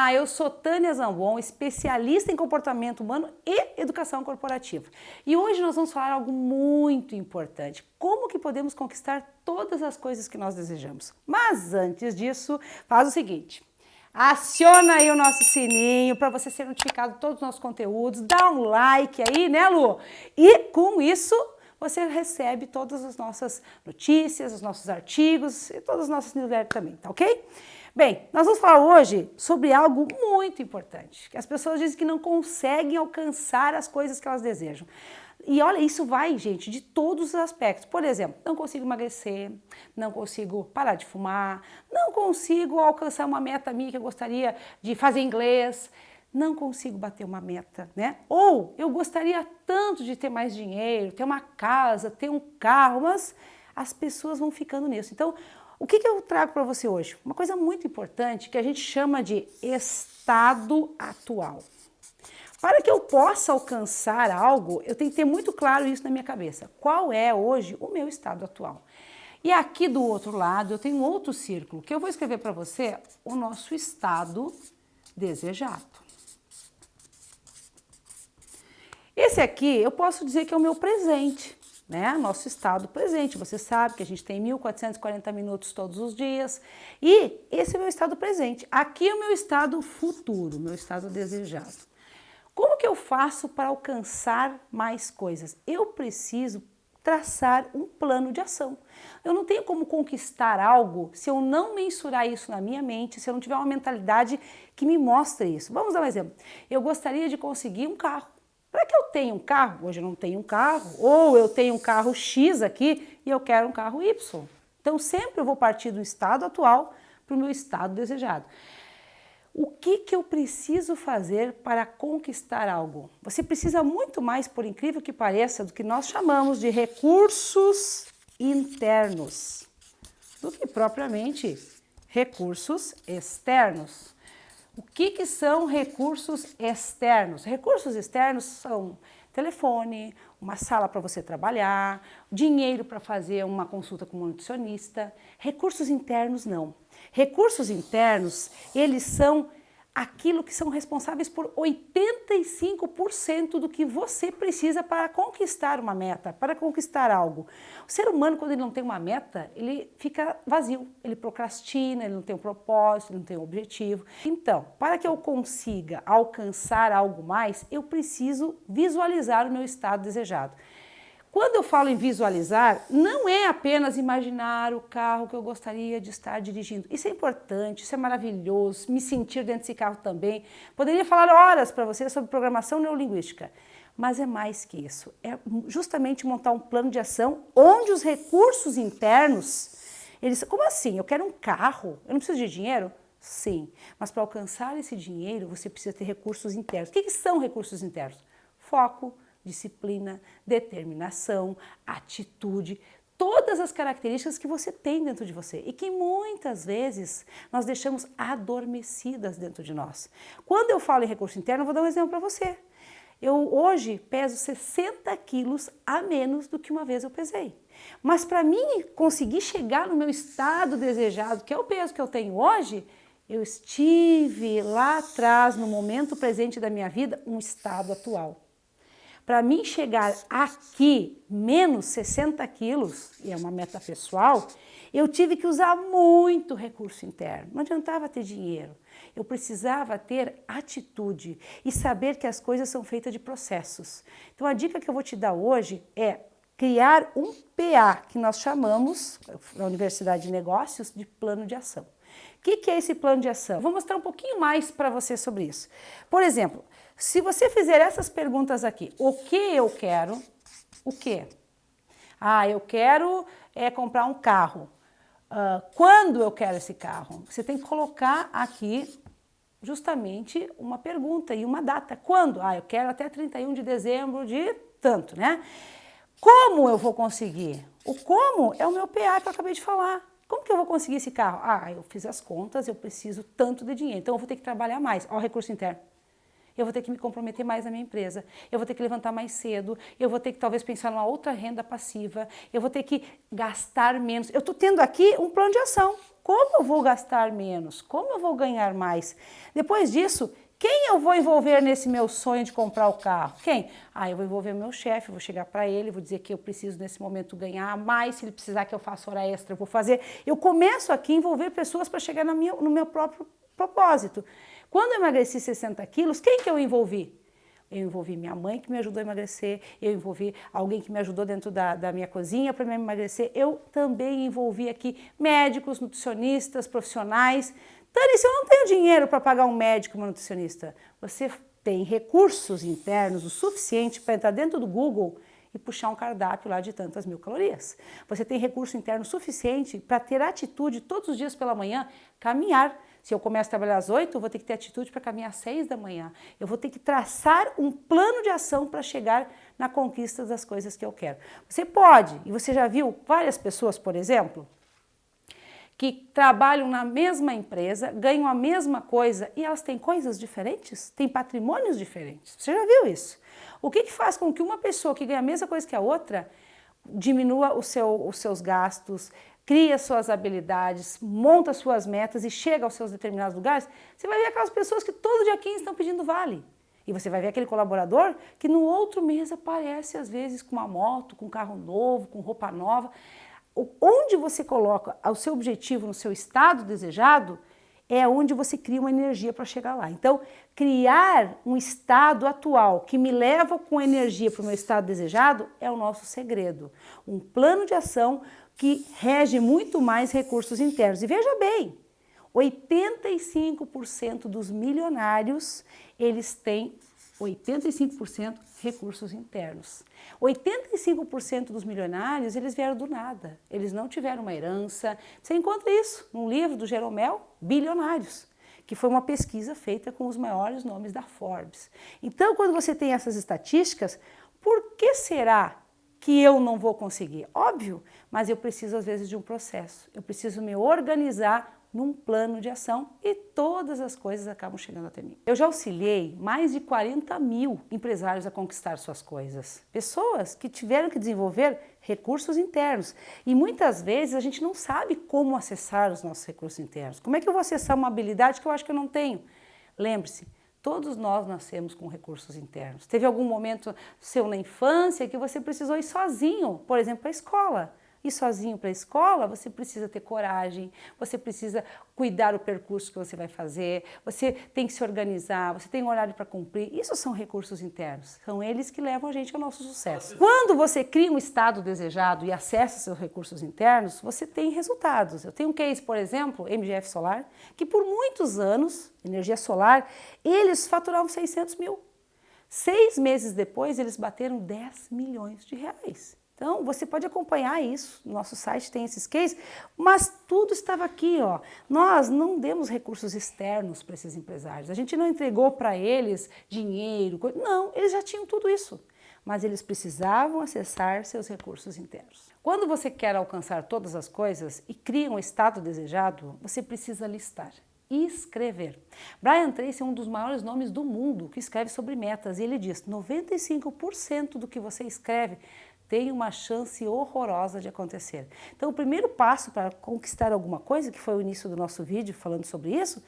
Olá, eu sou Tânia Zambon, especialista em comportamento humano e educação corporativa. E hoje nós vamos falar algo muito importante, como que podemos conquistar todas as coisas que nós desejamos. Mas antes disso, faz o seguinte, aciona aí o nosso sininho para você ser notificado de todos os nossos conteúdos, dá um like aí, né, Lu? E com isso, você recebe todas as nossas notícias, os nossos artigos e todas as nossas newsletters também, tá ok? Bem, nós vamos falar hoje sobre algo muito importante, que as pessoas dizem que não conseguem alcançar as coisas que elas desejam. E olha, isso vai, gente, de todos os aspectos. Por exemplo, não consigo emagrecer, não consigo parar de fumar, não consigo alcançar uma meta minha que eu gostaria de fazer inglês, não consigo bater uma meta, né? Ou eu gostaria tanto de ter mais dinheiro, ter uma casa, ter um carro, mas as pessoas vão ficando nisso. Então, o que eu trago para você hoje? Uma coisa muito importante que a gente chama de estado atual. Para que eu possa alcançar algo, eu tenho que ter muito claro isso na minha cabeça. Qual é hoje o meu estado atual? E aqui do outro lado eu tenho um outro círculo que eu vou escrever para você o nosso estado desejado. Esse aqui eu posso dizer que é o meu presente, né? Nosso estado presente. Você sabe que a gente tem 1440 minutos todos os dias e esse é o meu estado presente. Aqui é o meu estado futuro, meu estado desejado. Como que eu faço para alcançar mais coisas? Eu preciso traçar um plano de ação. Eu não tenho como conquistar algo se eu não mensurar isso na minha mente, se eu não tiver uma mentalidade que me mostre isso. Vamos dar um exemplo. Eu gostaria de conseguir um carro. Para que eu tenha um carro, hoje eu não tenho um carro, ou eu tenho um carro X aqui e eu quero um carro Y. Então sempre eu vou partir do estado atual para o meu estado desejado. O que eu preciso fazer para conquistar algo? Você precisa muito mais, por incrível que pareça, do que nós chamamos de recursos internos, do que propriamente recursos externos. O que são recursos externos? Recursos externos são telefone, uma sala para você trabalhar, dinheiro para fazer uma consulta com um nutricionista. Recursos internos não. Recursos internos, eles são aquilo que são responsáveis por 85% do que você precisa para conquistar uma meta, para conquistar algo. O ser humano, quando ele não tem uma meta, ele fica vazio, ele procrastina, ele não tem um propósito, ele não tem um objetivo. Então, para que eu consiga alcançar algo mais, eu preciso visualizar o meu estado desejado. Quando eu falo em visualizar, não é apenas imaginar o carro que eu gostaria de estar dirigindo. Isso é importante, isso é maravilhoso, me sentir dentro desse carro também. Poderia falar horas para você sobre programação neurolinguística, mas é mais que isso. É justamente montar um plano de ação onde os recursos internos, eles... Como assim? Eu quero um carro, eu não preciso de dinheiro? Sim, mas para alcançar esse dinheiro, você precisa ter recursos internos. O que são recursos internos? Foco, disciplina, determinação, atitude, todas as características que você tem dentro de você e que muitas vezes nós deixamos adormecidas dentro de nós. Quando eu falo em recurso interno, eu vou dar um exemplo para você. Eu hoje peso 60 quilos a menos do que uma vez eu pesei. Mas para mim conseguir chegar no meu estado desejado, que é o peso que eu tenho hoje, eu estive lá atrás, no momento presente da minha vida, um estado atual. Para mim chegar aqui, menos 60 quilos, e é uma meta pessoal, eu tive que usar muito recurso interno. Não adiantava ter dinheiro. Eu precisava ter atitude e saber que as coisas são feitas de processos. Então a dica que eu vou te dar hoje é criar um PA, que nós chamamos, na Universidade de Negócios, de plano de ação. O que é esse plano de ação? Vou mostrar um pouquinho mais para você sobre isso. Por exemplo, se você fizer essas perguntas aqui, o que eu quero, o que? Ah, eu quero comprar um carro. Quando eu quero esse carro? Você tem que colocar aqui justamente uma pergunta e uma data. Quando? Ah, eu quero até 31 de dezembro de tanto, né? Como eu vou conseguir? O como é o meu PA que eu acabei de falar. Como que eu vou conseguir esse carro? Ah, eu fiz as contas, eu preciso tanto de dinheiro, então eu vou ter que trabalhar mais. Olha o recurso interno. eu vou ter que me comprometer mais na minha empresa, eu vou ter que levantar mais cedo, eu vou ter que talvez pensar numa outra renda passiva, eu vou ter que gastar menos. Eu estou tendo aqui um plano de ação. Como eu vou gastar menos? Como eu vou ganhar mais? Depois disso, quem eu vou envolver nesse meu sonho de comprar o carro? Quem? Eu vou envolver o meu chefe, vou chegar para ele, vou dizer que eu preciso nesse momento ganhar mais, se ele precisar que eu faça hora extra, eu vou fazer. Eu começo aqui a envolver pessoas para chegar no meu próprio propósito. Quando eu emagreci 60 quilos, quem que eu envolvi? Eu envolvi minha mãe que me ajudou a emagrecer, eu envolvi alguém que me ajudou dentro da minha cozinha para me emagrecer, eu também envolvi aqui médicos, nutricionistas, profissionais. Tânia, se eu não tenho dinheiro para pagar um médico, uma nutricionista, você tem recursos internos o suficiente para entrar dentro do Google e puxar um cardápio lá de tantas mil calorias. Você tem recurso interno suficiente para ter atitude todos os dias pela manhã, caminhar. Se eu começo a trabalhar às 8, eu vou ter que ter atitude para caminhar às 6 da manhã. Eu vou ter que traçar um plano de ação para chegar na conquista das coisas que eu quero. Você pode, e você já viu várias pessoas, por exemplo, que trabalham na mesma empresa, ganham a mesma coisa e elas têm coisas diferentes, têm patrimônios diferentes. Você já viu isso? O que faz com que uma pessoa que ganha a mesma coisa que a outra diminua os seus gastos, cria suas habilidades, monta suas metas e chega aos seus determinados lugares? Você vai ver aquelas pessoas que todo dia 15 estão pedindo vale. E você vai ver aquele colaborador que no outro mês aparece às vezes com uma moto, com um carro novo, com roupa nova. Onde você coloca o seu objetivo no seu estado desejado é onde você cria uma energia para chegar lá. Então, criar um estado atual que me leva com energia para o meu estado desejado é o nosso segredo. Um plano de ação que rege muito mais recursos internos. E veja bem, 85% dos milionários, eles têm 85% recursos internos. 85% dos milionários, eles vieram do nada. Eles não tiveram uma herança. Você encontra isso num livro do Jeromel, Bilionários, que foi uma pesquisa feita com os maiores nomes da Forbes. Então, quando você tem essas estatísticas, por que será que eu não vou conseguir? Óbvio, mas eu preciso às vezes de um processo. Eu preciso me organizar num plano de ação e todas as coisas acabam chegando até mim. Eu já auxiliei mais de 40 mil empresários a conquistar suas coisas. Pessoas que tiveram que desenvolver recursos internos. E muitas vezes a gente não sabe como acessar os nossos recursos internos. Como é que eu vou acessar uma habilidade que eu acho que eu não tenho? Lembre-se, todos nós nascemos com recursos internos. Teve algum momento seu na infância que você precisou ir sozinho, por exemplo, para a escola. Ir sozinho para a escola, você precisa ter coragem, você precisa cuidar do percurso que você vai fazer, você tem que se organizar, você tem um horário para cumprir. Isso são recursos internos, são eles que levam a gente ao nosso sucesso. Quando você cria um estado desejado e acessa seus recursos internos, você tem resultados. Eu tenho um case, por exemplo, MGF Solar, que por muitos anos, energia solar, eles faturavam 600 mil. 6 meses depois, eles bateram 10 milhões de reais. Então, você pode acompanhar isso, no nosso site tem esses cases, mas tudo estava aqui, ó. Nós não demos recursos externos para esses empresários, a gente não entregou para eles dinheiro, não, eles já tinham tudo isso, mas eles precisavam acessar seus recursos internos. Quando você quer alcançar todas as coisas e cria um estado desejado, você precisa listar. Escrever. Brian Tracy é um dos maiores nomes do mundo que escreve sobre metas e ele diz: 95% do que você escreve tem uma chance horrorosa de acontecer. Então, o primeiro passo para conquistar alguma coisa, que foi o início do nosso vídeo falando sobre isso,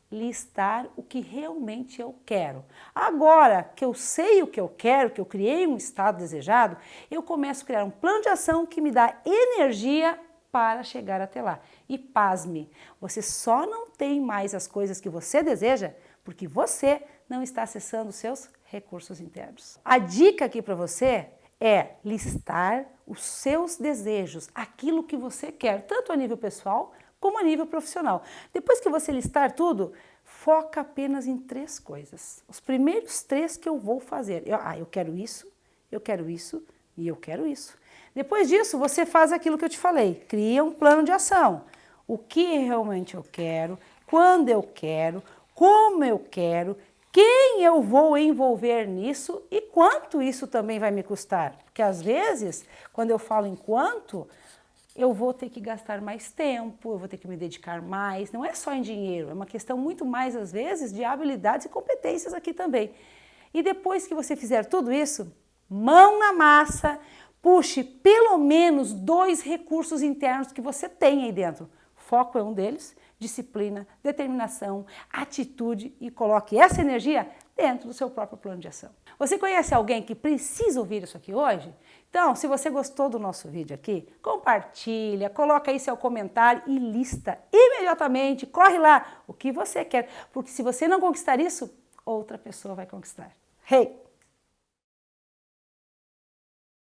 listar o que realmente eu quero. Agora que eu sei o que eu quero, que eu criei um estado desejado, eu começo a criar um plano de ação que me dá energia para chegar até lá. E pasme, você só não tem mais as coisas que você deseja porque você não está acessando os seus recursos internos. A dica aqui para você é listar os seus desejos, aquilo que você quer, tanto a nível pessoal como a nível profissional. Depois que você listar tudo, foca apenas em 3 coisas. Os primeiros 3 que eu vou fazer. Eu quero isso e eu quero isso. Depois disso, você faz aquilo que eu te falei, cria um plano de ação. O que realmente eu quero, quando eu quero, como eu quero, quem eu vou envolver nisso e quanto isso também vai me custar. Porque às vezes, quando eu falo em quanto, eu vou ter que gastar mais tempo, eu vou ter que me dedicar mais. Não é só em dinheiro, é uma questão muito mais, às vezes, de habilidades e competências aqui também. E depois que você fizer tudo isso, mão na massa, puxe pelo menos 2 recursos internos que você tem aí dentro. Foco é um deles, disciplina, determinação, atitude e coloque essa energia dentro do seu próprio plano de ação. Você conhece alguém que precisa ouvir isso aqui hoje? Então, se você gostou do nosso vídeo aqui, compartilha, coloca aí seu comentário e lista imediatamente, corre lá o que você quer, porque se você não conquistar isso, outra pessoa vai conquistar. Hey!